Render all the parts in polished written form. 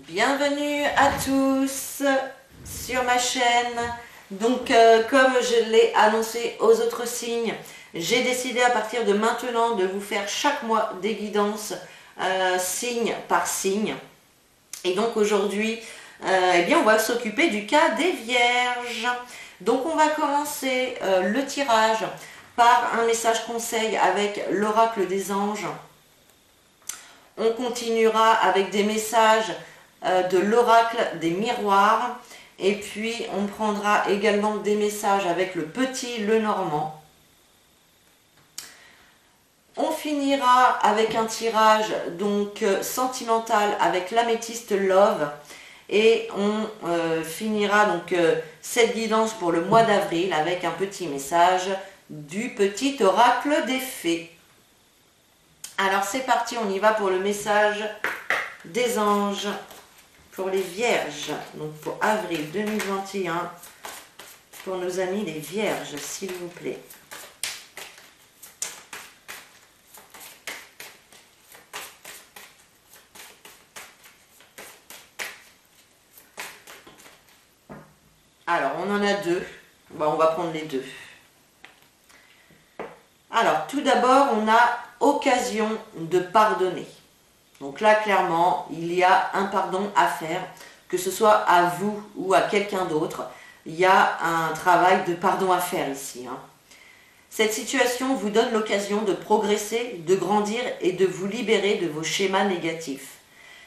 Bienvenue à tous sur ma chaîne. Donc comme je l'ai annoncé aux autres signes, j'ai décidé à partir de maintenant de vous faire chaque mois des guidances signe par signe. Et donc aujourd'hui, eh bien on va s'occuper du cas des vierges. Donc on va commencer le tirage par un message conseil avec l'oracle des anges. On continuera avec des messages de l'oracle des miroirs. Et puis on prendra également des messages avec le petit Lenormand. On finira avec un tirage donc sentimental avec l'améthyste Love. Et on finira donc cette guidance pour le mois d'avril avec un petit message du petit oracle des fées. Alors c'est parti, on y va pour le message des anges pour les vierges, donc pour avril 2021, pour nos amis les vierges, s'il vous plaît. Alors, on en a deux. Bon, on va prendre les deux. Alors, tout d'abord, on a occasion de pardonner. Donc là, clairement, il y a un pardon à faire, que ce soit à vous ou à quelqu'un d'autre. Il y a un travail de pardon à faire ici. Cette situation vous donne l'occasion de progresser, de grandir et de vous libérer de vos schémas négatifs.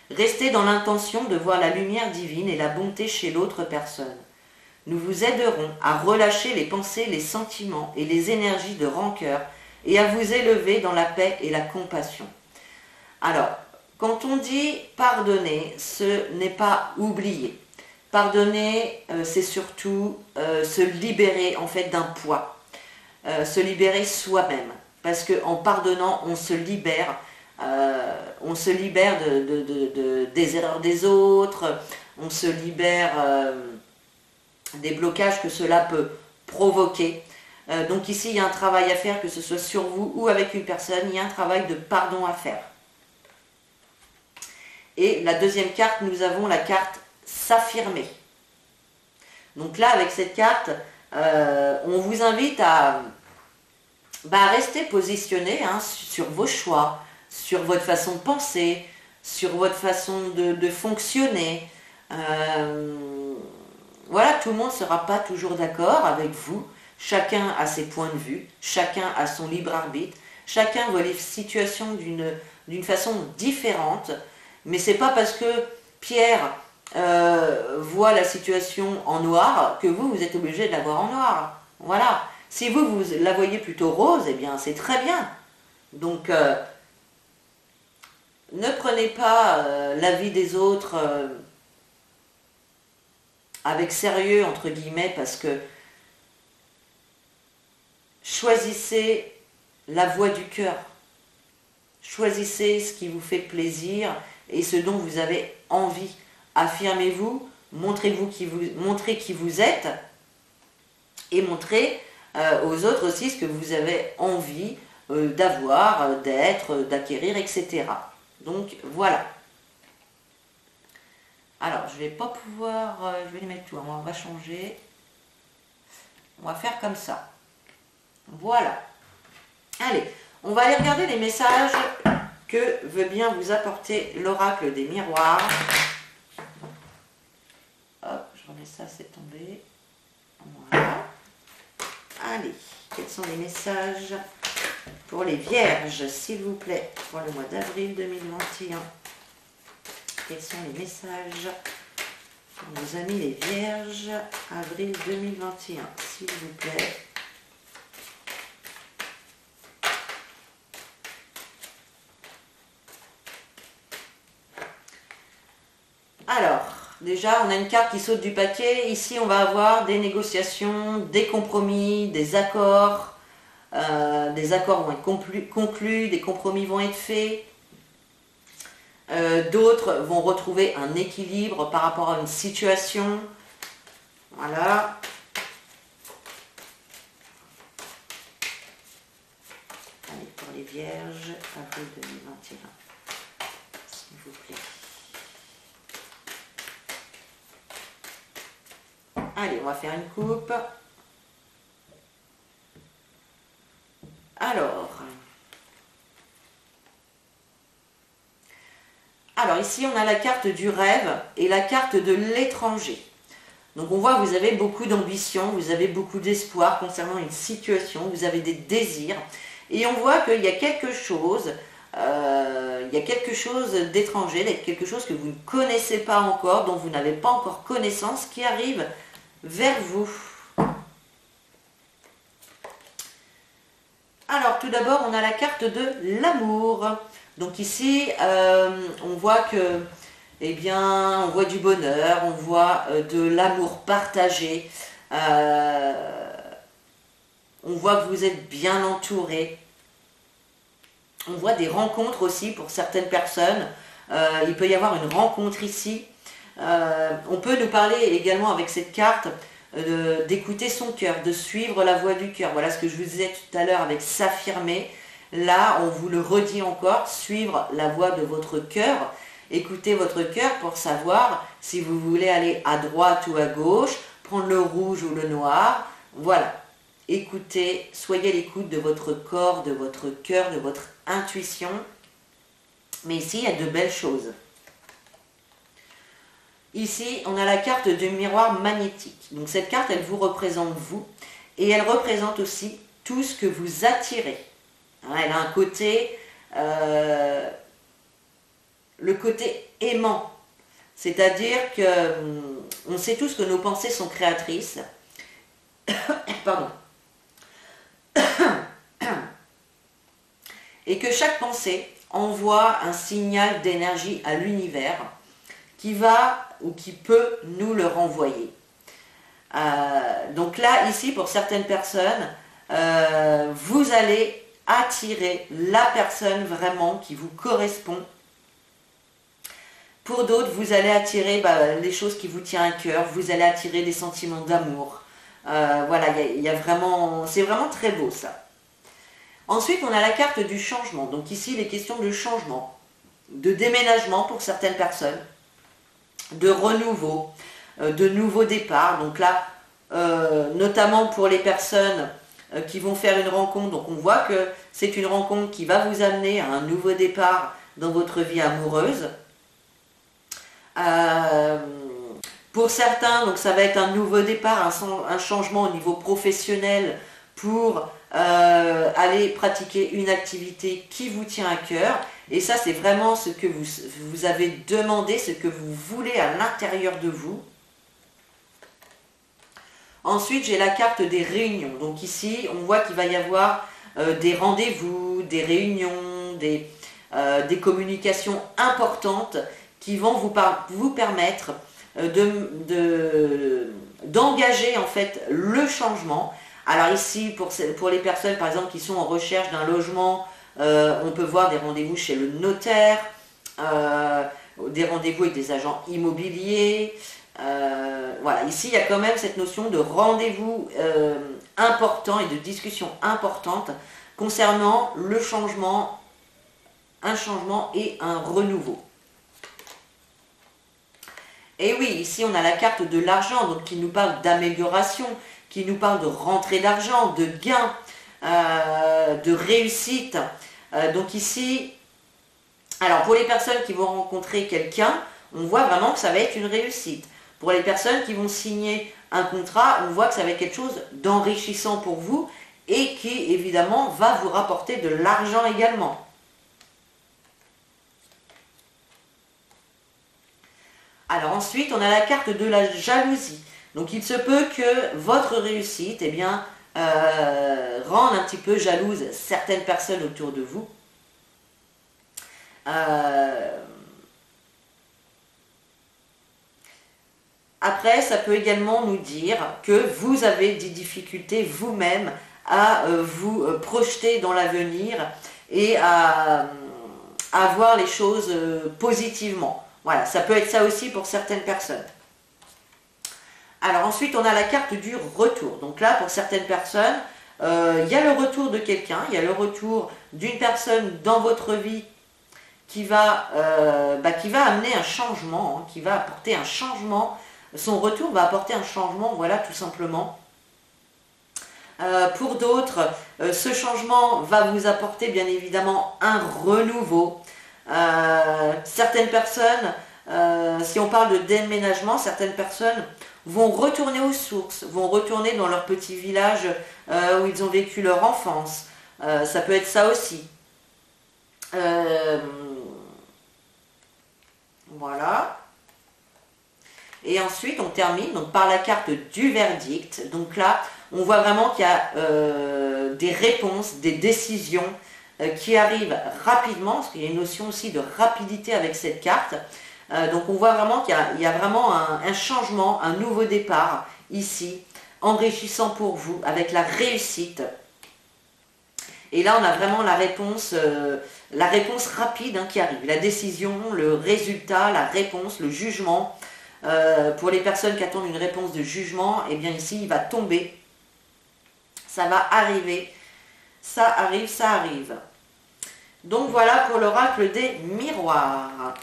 Restez dans l'intention de voir la lumière divine et la bonté chez l'autre personne. Nous vous aiderons à relâcher les pensées, les sentiments et les énergies de rancœur et à vous élever dans la paix et la compassion. Alors, quand on dit pardonner, ce n'est pas oublier. Pardonner, c'est surtout se libérer en fait d'un poids, se libérer soi-même. Parce qu'en pardonnant, on se libère des erreurs des autres, on se libère des blocages que cela peut provoquer. Donc ici, il y a un travail à faire, que ce soit sur vous ou avec une personne, il y a un travail de pardon à faire. Et la deuxième carte, nous avons la carte s'affirmer. Donc là, avec cette carte, on vous invite à rester positionné sur vos choix, sur votre façon de penser, sur votre façon de fonctionner. Voilà, tout le monde ne sera pas toujours d'accord avec vous. Chacun a ses points de vue, chacun a son libre arbitre, chacun voit les situations d'une façon différente. Mais c'est pas parce que Pierre voit la situation en noir que vous êtes obligé de la voir en noir. Voilà. Si vous la voyez plutôt rose, eh bien c'est très bien. Donc ne prenez pas l'avis des autres avec sérieux, entre guillemets, parce que choisissez la voie du cœur. Choisissez ce qui vous fait plaisir et ce dont vous avez envie. Affirmez-vous, montrez qui vous êtes et montrez aux autres aussi ce que vous avez envie d'avoir, d'être, d'acquérir, etc. Donc voilà. Alors je vais pas pouvoir, je vais les mettre tout, on va changer. On va faire comme ça. Voilà. Allez, on va aller regarder les messages que veut bien vous apporter l'oracle des miroirs. Hop, je remets ça, c'est tombé. Voilà. Allez, quels sont les messages pour les vierges, s'il vous plaît, pour le mois d'avril 2021? Quels sont les messages pour nos amis les vierges, avril 2021, s'il vous plaît? Alors, déjà, on a une carte qui saute du paquet. Ici, on va avoir des négociations, des compromis, des accords. Des accords vont être conclus, des compromis vont être faits. D'autres vont retrouver un équilibre par rapport à une situation. Voilà. Allez, pour les vierges, avril 2021, s'il vous plaît. Allez, on va faire une coupe. Alors ici, on a la carte du rêve et la carte de l'étranger. Donc on voit que vous avez beaucoup d'ambition, vous avez beaucoup d'espoir concernant une situation, vous avez des désirs. Et on voit qu'il y a quelque chose, d'étranger, quelque chose que vous ne connaissez pas encore, dont vous n'avez pas encore connaissance, qui arrive vers vous. Alors tout d'abord, on a la carte de l'amour. Donc ici, on voit que, eh bien, on voit du bonheur, on voit de l'amour partagé. On voit que vous êtes bien entouré. On voit des rencontres aussi pour certaines personnes. Il peut y avoir une rencontre ici. On peut nous parler également avec cette carte d'écouter son cœur, de suivre la voie du cœur. Voilà ce que je vous disais tout à l'heure avec s'affirmer. Là, on vous le redit encore, suivre la voie de votre cœur. Écoutez votre cœur pour savoir si vous voulez aller à droite ou à gauche, prendre le rouge ou le noir. Voilà. Écoutez, soyez à l'écoute de votre corps, de votre cœur, de votre intuition. Mais ici, il y a de belles choses. Ici, on a la carte du miroir magnétique. Donc cette carte, elle vous représente vous. Et elle représente aussi tout ce que vous attirez. Elle a un côté, le côté aimant. C'est-à-dire que on sait tous que nos pensées sont créatrices. Pardon. Et que chaque pensée envoie un signal d'énergie à l'univers qui va ou qui peut nous le renvoyer. Donc là, ici, pour certaines personnes, vous allez attirer la personne vraiment qui vous correspond. Pour d'autres, vous allez attirer les choses qui vous tiennent à cœur, vous allez attirer des sentiments d'amour. Voilà, vraiment, c'est vraiment très beau ça. Ensuite, on a la carte du changement. Donc ici, les questions de changement, de déménagement pour certaines personnes, de renouveau, de nouveaux départs. Donc là, notamment pour les personnes qui vont faire une rencontre. Donc on voit que c'est une rencontre qui va vous amener à un nouveau départ dans votre vie amoureuse. Pour certains, donc ça va être un nouveau départ, un changement au niveau professionnel pour aller pratiquer une activité qui vous tient à cœur. Et ça, c'est vraiment ce que vous avez demandé, ce que vous voulez à l'intérieur de vous. Ensuite, j'ai la carte des réunions. Donc ici, on voit qu'il va y avoir des rendez-vous, des réunions, des communications importantes qui vont vous permettre d'engager en fait le changement. Alors ici, pour les personnes par exemple qui sont en recherche d'un logement, on peut voir des rendez-vous chez le notaire, des rendez-vous avec des agents immobiliers. Voilà, ici il y a quand même cette notion de rendez-vous important et de discussion importante concernant le changement, un changement et un renouveau. Et oui, ici on a la carte de l'argent, donc qui nous parle d'amélioration, qui nous parle de rentrée d'argent, de gain, de réussite. Donc ici, alors pour les personnes qui vont rencontrer quelqu'un, on voit vraiment que ça va être une réussite. Pour les personnes qui vont signer un contrat, on voit que ça va être quelque chose d'enrichissant pour vous et qui évidemment va vous rapporter de l'argent également. Alors ensuite, on a la carte de la jalousie. Donc il se peut que votre réussite rende un petit peu jalouse certaines personnes autour de vous. Après, ça peut également nous dire que vous avez des difficultés vous-même à vous projeter dans l'avenir et à voir les choses positivement. Voilà, ça peut être ça aussi pour certaines personnes. Alors ensuite, on a la carte du retour. Donc là, pour certaines personnes, il y a le retour de quelqu'un, il y a le retour d'une personne dans votre vie qui va amener un changement, qui va apporter un changement son retour va apporter un changement, voilà, tout simplement. Pour d'autres, ce changement va vous apporter bien évidemment un renouveau. Certaines personnes, si on parle de déménagement, certaines personnes vont retourner aux sources, vont retourner dans leur petit village où ils ont vécu leur enfance. Ça peut être ça aussi. Voilà. Et ensuite, on termine donc, par la carte du verdict. Donc là, on voit vraiment qu'il y a des réponses, des décisions qui arrivent rapidement, parce qu'il y a une notion aussi de rapidité avec cette carte. Donc on voit vraiment qu'il y a vraiment un changement, un nouveau départ ici, enrichissant pour vous, avec la réussite. Et là, on a vraiment la réponse rapide qui arrive. La décision, le résultat, la réponse, le jugement. Pour les personnes qui attendent une réponse de jugement, eh bien ici, il va tomber. Ça va arriver. Ça arrive, ça arrive. Donc voilà pour l'oracle des miroirs.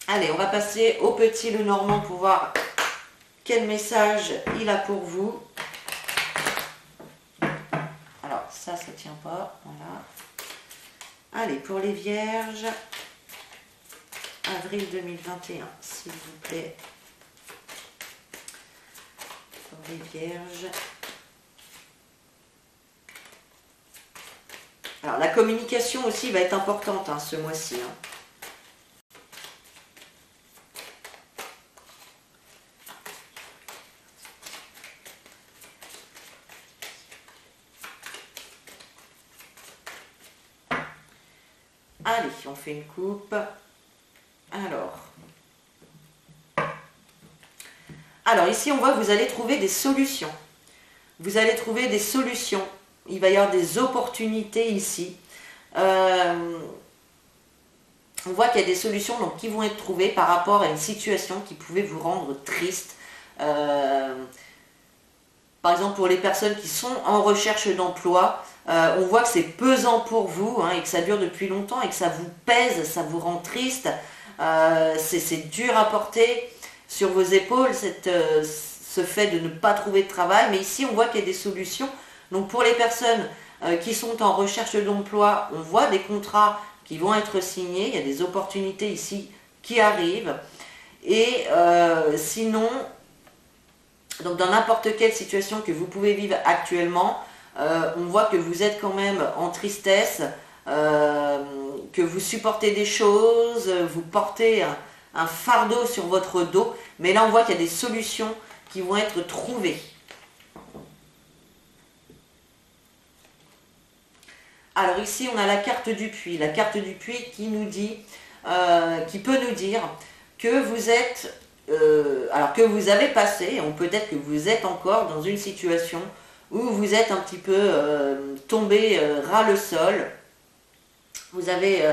Allez, on va passer au petit Lenormand pour voir quel message il a pour vous. Alors, ça tient pas. Voilà. Allez, pour les vierges, avril 2021, s'il vous plaît. Pour les vierges. Alors, la communication aussi va être importante ce mois-ci. Allez, on fait une coupe. Alors ici, on voit que vous allez trouver des solutions. Vous allez trouver des solutions. Il va y avoir des opportunités ici. On voit qu'il y a des solutions donc, qui vont être trouvées par rapport à une situation qui pouvait vous rendre triste. Par exemple, pour les personnes qui sont en recherche d'emploi, on voit que c'est pesant pour vous et que ça dure depuis longtemps et que ça vous pèse, ça vous rend triste. C'est dur à porter sur vos épaules, ce fait de ne pas trouver de travail. Mais ici, on voit qu'il y a des solutions. Donc pour les personnes qui sont en recherche d'emploi, on voit des contrats qui vont être signés. Il y a des opportunités ici qui arrivent. Et sinon, donc dans n'importe quelle situation que vous pouvez vivre actuellement, on voit que vous êtes quand même en tristesse, que vous supportez des choses, vous portez un fardeau sur votre dos. Mais là, on voit qu'il y a des solutions qui vont être trouvées. Alors ici, on a la carte du puits. La carte du puits qui nous dit, qui peut nous dire que vous êtes, alors que vous avez passé, ou peut-être que vous êtes encore dans une situation où vous êtes un petit peu tombé ras le sol. Vous avez,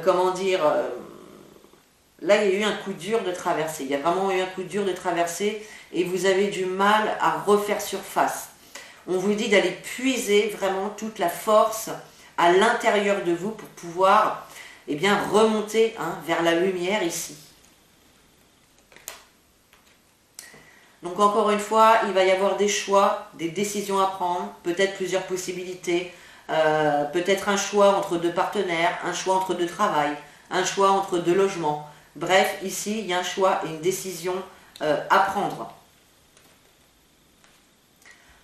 comment dire, là il y a eu un coup dur de traversée. Il y a vraiment eu un coup dur de traversée et vous avez du mal à refaire surface. On vous dit d'aller puiser vraiment toute la force à l'intérieur de vous pour pouvoir remonter vers la lumière ici. Donc encore une fois, il va y avoir des choix, des décisions à prendre, peut-être plusieurs possibilités, peut-être un choix entre deux partenaires, un choix entre deux travails, un choix entre deux logements. Bref, ici, il y a un choix et une décision à prendre.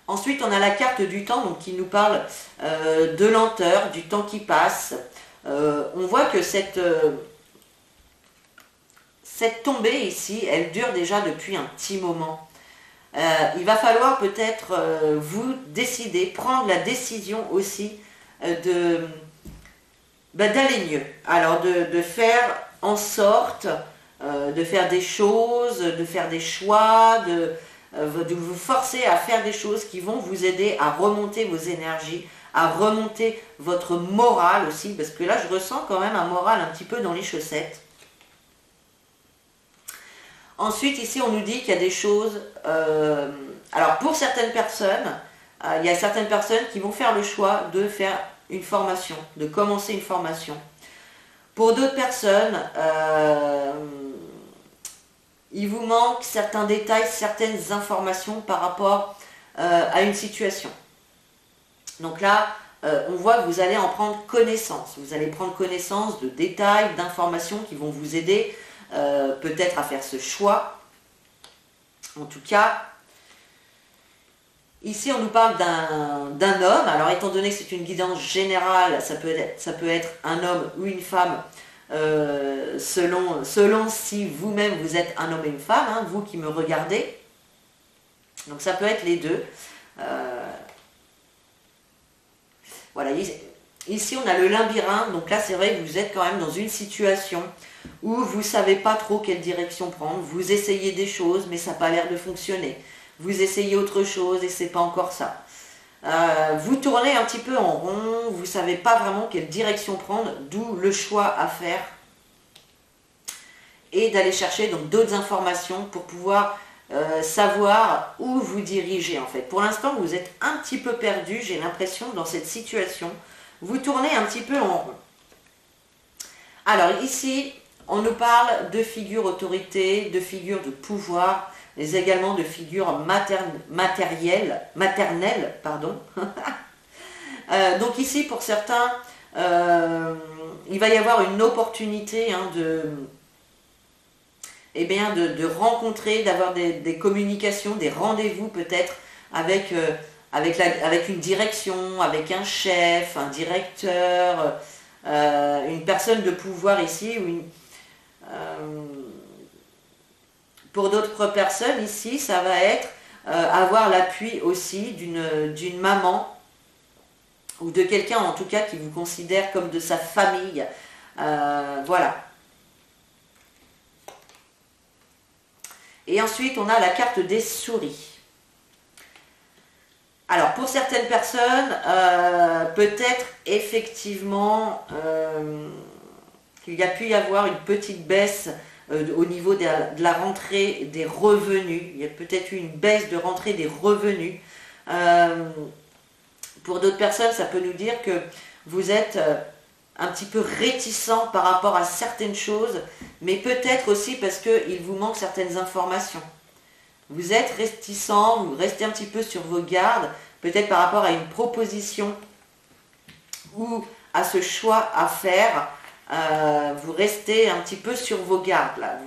Ensuite, on a la carte du temps donc, qui nous parle de lenteur, du temps qui passe. On voit que cette tombée ici, elle dure déjà depuis un petit moment. Il va falloir peut-être vous décider, prendre la décision aussi d'aller mieux. Alors de faire en sorte de faire des choses, de faire des choix, de vous forcer à faire des choses qui vont vous aider à remonter vos énergies, à remonter votre morale aussi, parce que là je ressens quand même un moral un petit peu dans les chaussettes. Ensuite ici on nous dit qu'il y a des choses, alors pour certaines personnes, il y a certaines personnes qui vont faire le choix de faire une formation, de commencer une formation. Pour d'autres personnes, il vous manque certains détails, certaines informations par rapport à une situation. Donc là, on voit que vous allez en prendre connaissance. Vous allez prendre connaissance de détails, d'informations qui vont vous aider peut-être à faire ce choix. En tout cas, ici on nous parle d'un homme. Alors étant donné que c'est une guidance générale, ça peut être un homme ou une femme, selon si vous-même vous êtes un homme et une femme, hein, vous qui me regardez. Donc ça peut être les deux. Voilà, ici on a le labyrinthe, donc là c'est vrai que vous êtes quand même dans une situation où vous ne savez pas trop quelle direction prendre, vous essayez des choses mais ça n'a pas l'air de fonctionner, vous essayez autre chose et c'est pas encore ça. Vous tournez un petit peu en rond, vous ne savez pas vraiment quelle direction prendre, d'où le choix à faire et d'aller chercher donc d'autres informations pour pouvoir savoir où vous diriger en fait. Pour l'instant, vous êtes un petit peu perdu, j'ai l'impression, dans cette situation. Vous tournez un petit peu en rond. Alors ici, on nous parle de figures autorité, de figures de pouvoir, mais également de figures maternelles. Donc ici, pour certains, il va y avoir une opportunité hein, de rencontrer, d'avoir des communications, des rendez-vous peut-être avec une direction, avec un chef, un directeur, une personne de pouvoir ici. Pour d'autres personnes ici, ça va être avoir l'appui aussi d'une maman ou de quelqu'un en tout cas qui vous considère comme de sa famille. Voilà. Et ensuite, on a la carte des souris. Alors, pour certaines personnes, peut-être effectivement qu'il y a pu y avoir une petite baisse au niveau de la rentrée des revenus. Il y a peut-être eu une baisse de rentrée des revenus. Pour d'autres personnes, ça peut nous dire que vous êtes un petit peu réticent par rapport à certaines choses, mais peut-être aussi parce qu'il vous manque certaines informations. Vous êtes réticent, vous restez un petit peu sur vos gardes, peut-être par rapport à une proposition ou à ce choix à faire, vous restez un petit peu sur vos gardes. Là.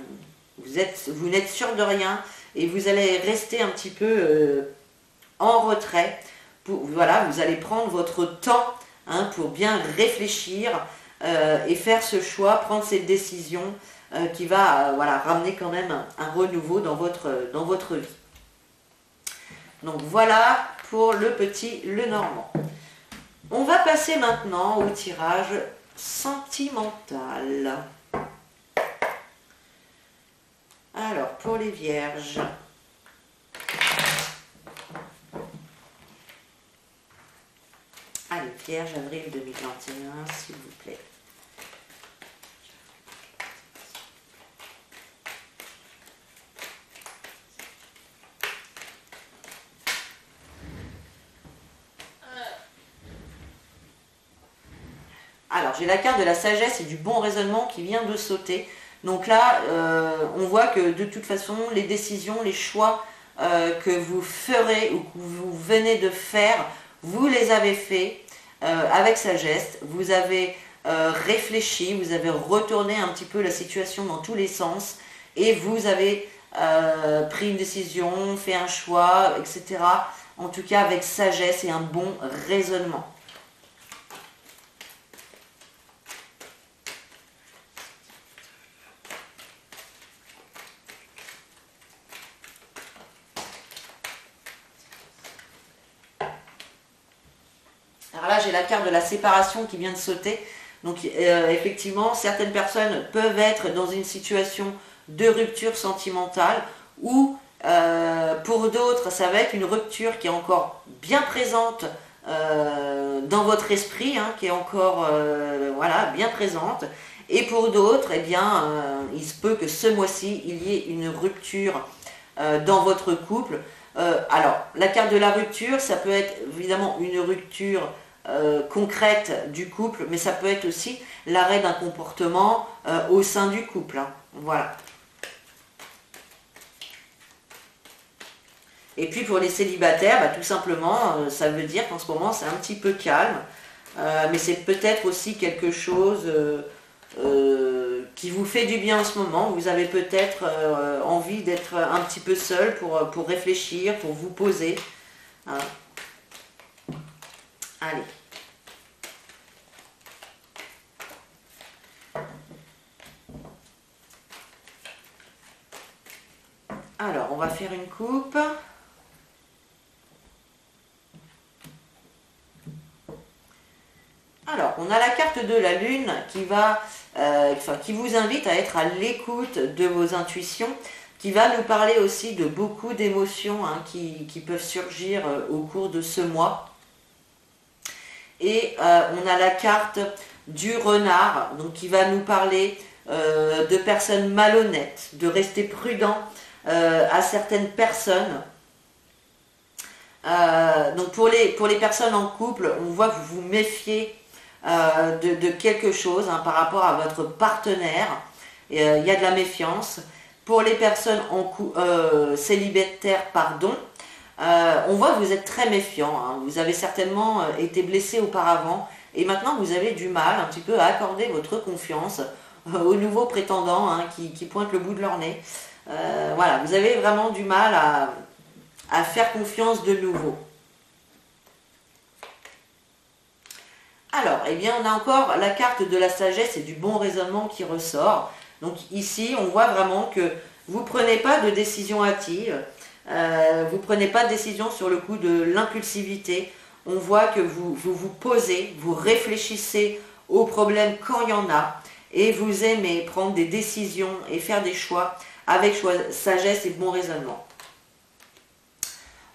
Vous n'êtes sûr de rien et vous allez rester un petit peu en retrait. Voilà, vous allez prendre votre temps hein, pour bien réfléchir et faire ce choix, prendre cette décision qui va voilà, ramener quand même un renouveau dans votre vie. Donc voilà pour le Lenormand. On va passer maintenant au tirage sentimental. Alors, pour les vierges. Allez, Vierge, avril 2021, s'il vous plaît. Alors, j'ai la carte de la sagesse et du bon raisonnement qui vient de sauter. Donc là, on voit que de toute façon, les décisions, les choix que vous ferez ou que vous venez de faire, vous les avez faits avec sagesse, vous avez réfléchi, vous avez retourné un petit peu la situation dans tous les sens et vous avez pris une décision, fait un choix, etc. En tout cas avec sagesse et un bon raisonnement. Alors là, j'ai la carte de la séparation qui vient de sauter. Donc effectivement, certaines personnes peuvent être dans une situation de rupture sentimentale ou pour d'autres, ça va être une rupture qui est encore bien présente dans votre esprit, hein, qui est encore voilà, bien présente. Et pour d'autres, eh bien, il se peut que ce mois-ci, il y ait une rupture dans votre couple. Alors, la carte de la rupture, ça peut être évidemment une rupture concrète du couple, mais ça peut être aussi l'arrêt d'un comportement au sein du couple. Hein. Voilà. Et puis pour les célibataires, bah, tout simplement, ça veut dire qu'en ce moment c'est un petit peu calme, mais c'est peut-être aussi quelque chose qui vous fait du bien en ce moment. Vous avez peut-être envie d'être un petit peu seul pour réfléchir, pour vous poser. Hein. Allez. Alors, on va faire une coupe. Alors, on a la carte de la Lune qui vous invite à être à l'écoute de vos intuitions, qui va nous parler aussi de beaucoup d'émotions qui peuvent surgir au cours de ce mois. Et on a la carte du renard, donc qui va nous parler de personnes malhonnêtes, de rester prudent à certaines personnes. Donc pour les personnes en couple, on voit que vous vous méfiez de quelque chose par rapport à votre partenaire. Il y a de la méfiance. Pour les personnes célibataires, pardon, on voit que vous êtes très méfiant. Hein. Vous avez certainement été blessé auparavant et maintenant vous avez du mal un petit peu à accorder votre confiance aux nouveaux prétendants qui pointent le bout de leur nez. Voilà, vous avez vraiment du mal à faire confiance de nouveau. Alors, eh bien, on a encore la carte de la sagesse et du bon raisonnement qui ressort. Donc ici, on voit vraiment que vous ne prenez pas de décision hâtive, vous ne prenez pas de décision sur le coup de l'impulsivité. On voit que vous posez, vous réfléchissez aux problèmes quand il y en a, et vous aimez prendre des décisions et faire des choix avec sagesse et bon raisonnement.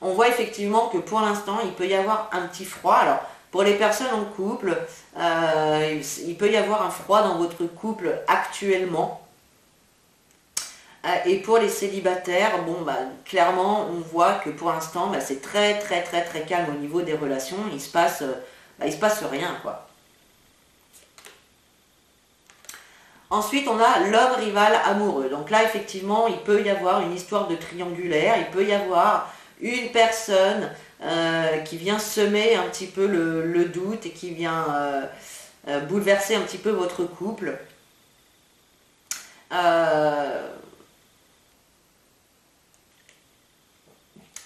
On voit effectivement que pour l'instant, il peut y avoir un petit froid. Alors, pour les personnes en couple, il peut y avoir un froid dans votre couple actuellement. Et pour les célibataires, bon, clairement, on voit que pour l'instant, c'est très calme au niveau des relations. Il se passe rien, quoi. Ensuite, on a l'homme rival amoureux. Donc là, effectivement, il peut y avoir une histoire de triangulaire. Il peut y avoir une personne qui vient semer un petit peu le doute et qui vient bouleverser un petit peu votre couple.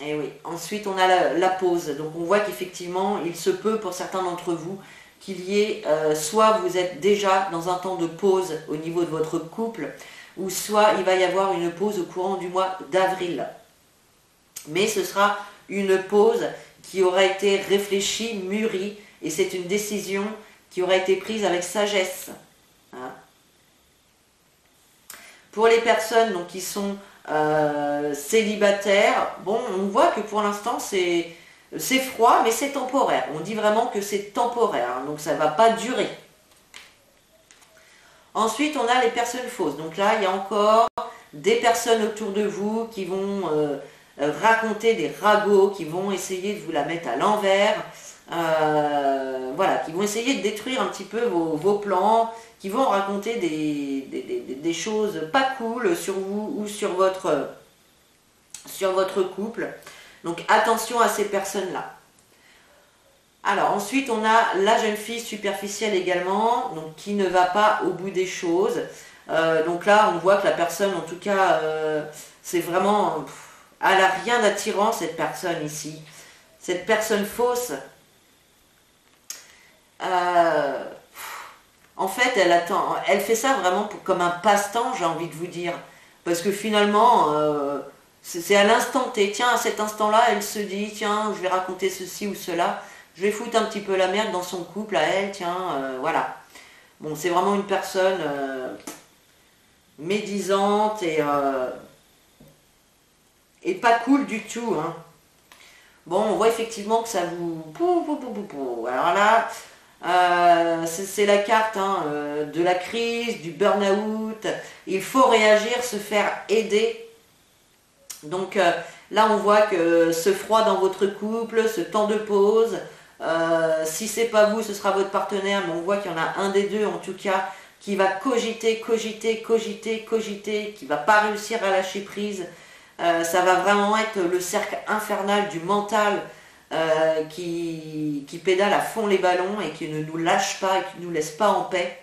Et oui, ensuite on a la pause. Donc on voit qu'effectivement, il se peut pour certains d'entre vous qu'il y ait, soit vous êtes déjà dans un temps de pause au niveau de votre couple, ou soit il va y avoir une pause au courant du mois d'avril. Mais ce sera une pause qui aura été réfléchie, mûrie, et c'est une décision qui aura été prise avec sagesse. Hein. Pour les personnes donc, qui sont célibataires, bon, on voit que pour l'instant c'est froid, mais c'est temporaire. On dit vraiment que c'est temporaire, hein, donc ça ne va pas durer. Ensuite, on a les personnes fausses. Donc là, il y a encore des personnes autour de vous qui vont raconter des ragots, qui vont essayer de vous la mettre à l'envers, voilà, qui vont essayer de détruire un petit peu vos plans, qui vont raconter des choses pas cool sur vous ou sur votre couple. Donc attention à ces personnes-là. Alors ensuite on a la jeune fille superficielle également, donc qui ne va pas au bout des choses. Donc là on voit que la personne en tout cas c'est vraiment... elle n'a rien d'attirant cette personne ici. Cette personne fausse. En fait, elle fait ça vraiment comme un passe-temps, j'ai envie de vous dire. Parce que finalement, c'est à l'instant T. Tiens, à cet instant-là, elle se dit, tiens, je vais raconter ceci ou cela. Je vais foutre un petit peu la merde dans son couple à elle, tiens, voilà. Bon, c'est vraiment une personne médisante et pas cool du tout. Hein. Bon, on voit effectivement que ça vous... Alors là... c'est la carte de la crise, du burn-out. Il faut réagir, se faire aider. Donc là on voit que ce froid dans votre couple, ce temps de pause, si c'est pas vous, ce sera votre partenaire, mais on voit qu'il y en a un des deux en tout cas qui va cogiter, qui va pas réussir à lâcher prise. Ça va vraiment être le cercle infernal du mental qui pédale à fond les ballons et qui ne nous lâche pas et qui ne nous laisse pas en paix.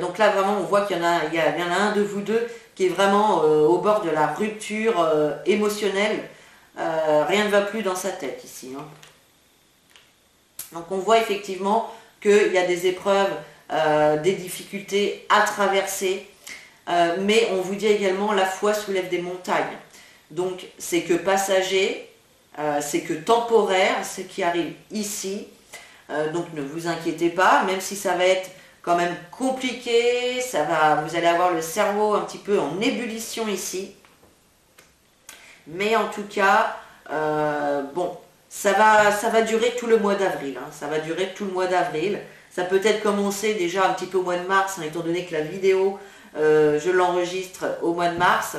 Donc là, vraiment, on voit qu'il y en a un de vous deux qui est vraiment au bord de la rupture émotionnelle. Rien ne va plus dans sa tête ici. Hein. Donc on voit effectivement qu'il y a des épreuves, des difficultés à traverser, mais on vous dit également la foi soulève des montagnes. Donc c'est que passager, c'est que temporaire, ce qui arrive ici. Donc ne vous inquiétez pas, même si ça va être quand même compliqué, vous allez avoir le cerveau un petit peu en ébullition ici. Mais en tout cas, bon, ça va durer tout le mois d'avril. Hein, ça va durer tout le mois d'avril. Ça peut être commencé déjà un petit peu au mois de mars, hein, étant donné que la vidéo, je l'enregistre au mois de mars.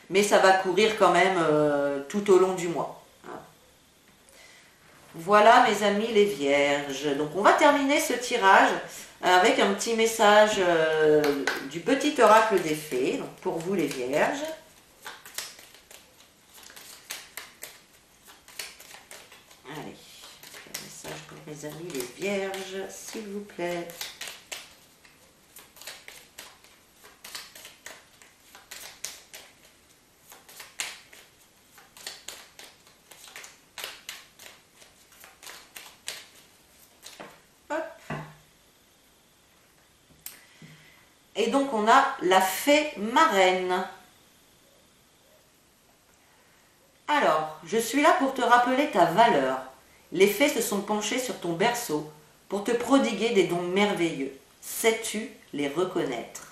Mais ça va courir quand même tout au long du mois. Voilà mes amis les vierges. Donc on va terminer ce tirage avec un petit message du petit oracle des fées, donc pour vous les vierges. Allez, un message pour mes amis les vierges, s'il vous plaît. Et donc on a la fée marraine. Alors, je suis là pour te rappeler ta valeur. Les fées se sont penchées sur ton berceau pour te prodiguer des dons merveilleux. Sais-tu les reconnaître?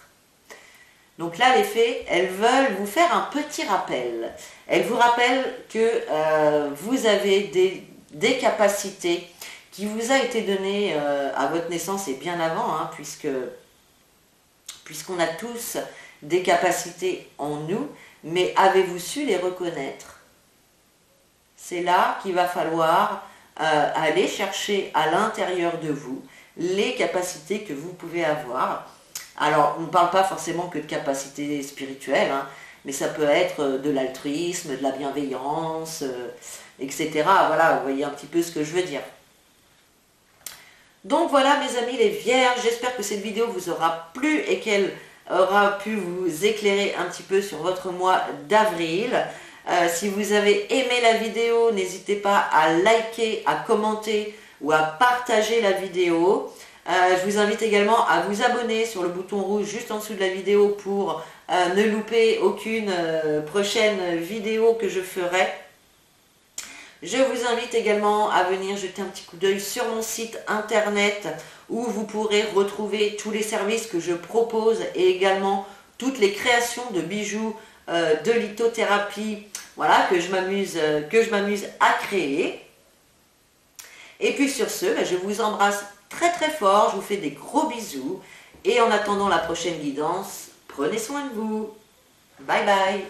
Donc là, les fées, elles veulent vous faire un petit rappel. Elles vous rappellent que vous avez des capacités qui vous a été données à votre naissance et bien avant, hein, puisqu'on a tous des capacités en nous, mais avez-vous su les reconnaître? C'est là qu'il va falloir aller chercher à l'intérieur de vous les capacités que vous pouvez avoir. Alors, on ne parle pas forcément que de capacités spirituelles, hein, mais ça peut être de l'altruisme, de la bienveillance, etc. Voilà, vous voyez un petit peu ce que je veux dire. Donc voilà mes amis les vierges, j'espère que cette vidéo vous aura plu et qu'elle aura pu vous éclairer un petit peu sur votre mois d'avril. Si vous avez aimé la vidéo, n'hésitez pas à liker, à commenter ou à partager la vidéo. Je vous invite également à vous abonner sur le bouton rouge juste en dessous de la vidéo pour ne louper aucune prochaine vidéo que je ferai. Je vous invite également à venir jeter un petit coup d'œil sur mon site internet où vous pourrez retrouver tous les services que je propose et également toutes les créations de bijoux, de lithothérapie, voilà, que je m'amuse à créer. Et puis sur ce, je vous embrasse très très fort, je vous fais des gros bisous et en attendant la prochaine guidance, prenez soin de vous. Bye bye.